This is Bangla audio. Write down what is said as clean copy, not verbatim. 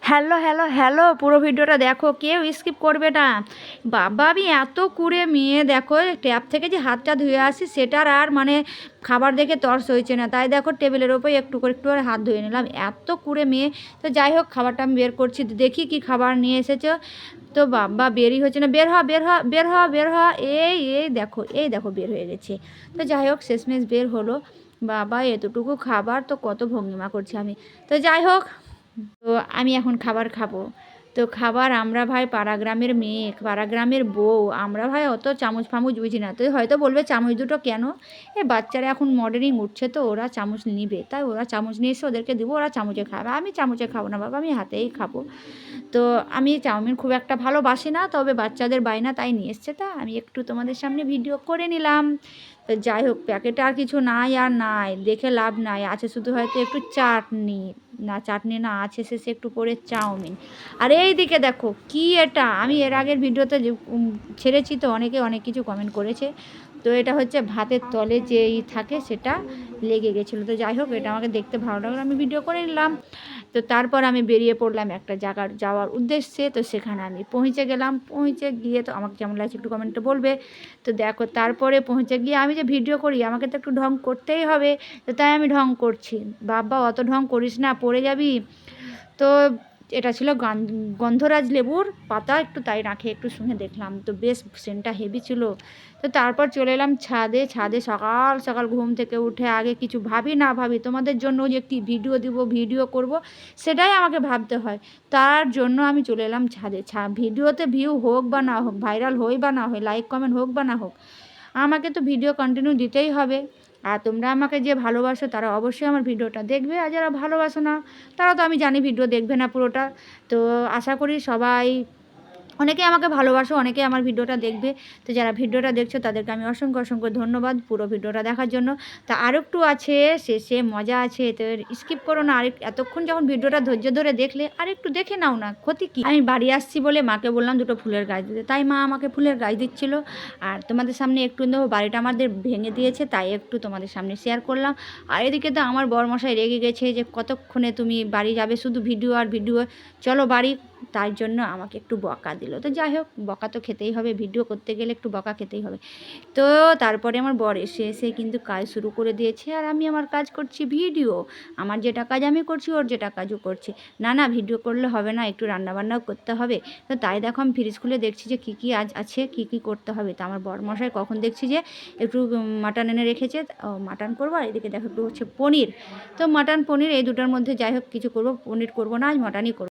হ্যালো হ্যালো হ্যালো, পুরো ভিডিওটা দেখো, কেউ স্কিপ করবে না। বাবা, আমি এত কুড়ে মেয়ে, দেখো ট্যাপ থেকে যে হাতটা ধুয়ে আসি সেটার আর মানে খাবার দেখে তর্স হয়েছে না, তাই দেখো টেবিলের ওপর একটু করে হাত ধুয়ে নিলাম। এত কুড়ে মেয়ে। তো যাই হোক, খাবারটা আমি বের করছি, দেখি কি খাবার নিয়ে এসেছো। তো বাবা বেরই হচ্ছে না, বের হ বের হ বের হ বের হ। এই এই দেখো, এই দেখো বের হয়ে গেছে। তো যাই হোক, শেষমেশ বের হলো। বাবা, এতটুকু খাবার তো কত ভঙ্গিমা করছি আমি। তো যাই হোক, তো আমি এখন খাবার খাবো। তো খাবার আমরা ভাই পাড়া গ্রামের মেয়ে, পাড়া গ্রামের বউ, আমরা ভাই অত চামচ ফামুচ বুঝি না। তো হয়তো বলবে চামচ দুটো কেন, এ বাচ্চারা এখন মডেলিং উঠছে তো ওরা চামচ নিবে, তাই ওরা চামচ নিয়ে এসে ওদেরকে দেবো, ওরা চামচে খাবে। আমি চামচে খাবো না বাবা, আমি হাতেই খাবো। তো আমি চাউমিন খুব একটা ভালোবাসি না, তবে বাচ্চাদের বায়না তাই নিয়ে এসছে, তা আমি একটু তোমাদের সামনে ভিডিও করে নিলাম। তো যাই হোক, প্যাকেটে আর কিছু নাই, আর নাই দেখে লাভ নাই, আছে শুধু হয়তো একটু চাটনি। না চাটনি না, আছে শেষে একটু পরে চাউমিন। আর এই দিকে দেখো কি এটা, আমি এর আগের ভিডিওতে ছেড়েছি, তো অনেকে অনেক কিছু কমেন্ট করেছে। তো এটা হচ্ছে ভাতের তলে যে থাকে সেটা লেগে গেছিলো। তো যাই হোক, এটা আমাকে দেখতে ভালো লাগলো, আমি ভিডিও করে নিলাম। তো তারপর আমি বেরিয়ে পড়লাম একটা জায়গার যাওয়ার উদ্দেশ্যে। তো সেখানে আমি পৌঁছে গেলাম, পৌঁছে গিয়ে তো আমাকে কেমন লাগছে একটু কমেন্টে বলবে। তো দেখো, তারপরে পৌঁছে গিয়ে আমি যে ভিডিও করি আমাকে তো একটু ঢং করতেই হবে, তো তাই আমি ঢং করছি। বাবা, অত ঢং করিস না, পড়ে যাবি। তো এটা ছিল গন্ধরাজ লেবুর পাতা, একটু তাই রাখে একটু শুনে দেখলাম, তো বেশ সেন্টটা হেভি ছিল। তো তারপর চলে এলাম ছাদে। ছাদে সকাল সকাল ঘুম থেকে উঠে আগে কিছু ভাবি না ভাবি তোমাদের জন্য যে একটি ভিডিও দিব, ভিডিও করব, সেটাই আমাকে ভাবতে হয়। তার জন্য আমি চলে এলাম ছাদে। ভিডিওতে ভিউ হোক বা না হোক, ভাইরাল হই বা না হয়, লাইক কমেন্ট হোক বা না হোক, আমাকে তো ভিডিও কন্টিনিউ দিতেই হবে। আর তোমরা আমাকে যে ভালোবাসো তারা অবশ্যই আমার ভিডিওটা দেখবে, আর যারা ভালোবাসো না তারা তো আমি জানি ভিডিও দেখবে না পুরোটা। তো আশা করি সবাই, অনেকে আমাকে ভালোবাসো, অনেকে আমার ভিডিওটা দেখবে। তো যারা ভিডিওটা দেখছো তাদেরকে আমি অসংখ্য অসংখ্য ধন্যবাদ পুরো ভিডিওটা দেখার জন্য। তা আরেকটু আছে, শেষে মজা আছে, তো স্কিপ করো না। এতক্ষণ যখন ভিডিওটা ধৈর্য ধরে দেখলে আরেকটু দেখে নাও না, ক্ষতি কী। আমি বাড়ি আসছি বলে মাকে বললাম দুটো ফুলের গাছ দিতে, তাই মা আমাকে ফুলের গাছ দিচ্ছিল। আর তোমাদের সামনে একটু দেবো, বাড়িটা আমাদের ভেঙে দিয়েছে, তাই একটু তোমাদের সামনে শেয়ার করলাম। আর এদিকে তো আমার বরমশাই রেগে গেছে যে কতক্ষণে তুমি বাড়ি যাবে, শুধু ভিডিও আর ভিডিও, চলো বাড়ি। তাই জন্য আমাকে একটু বকা দিল। তো যাই হোক, বকা তো খেতেই হবে, ভিডিও করতে গেলে একটু বকা খেতেই হবে। তো তারপরে আমার বর এসে কিন্তু কাজ শুরু করে দিয়েছে, আর আমি আমার কাজ করছি ভিডিও। আমার যেটা কাজ আমি করছি, ওর যেটা কাজও করছি। না না, ভিডিও করলে হবে না, একটু রান্নাবান্নাও করতে হবে। তো তাই দেখো, আমি ফ্রিজ খুলে দেখছি যে কী কী আজ আছে, কী কী করতে হবে। তো আমার বরমশাই কখন দেখছি যে একটু মাটন এনে রেখেছে, মাটন করবো। আর এদিকে দেখো একটু হচ্ছে পনির। তো মাটন পনির এই দুটোর মধ্যে যাই হোক কিছু করবো, পনির করবো না, আজ মাটনই করবো।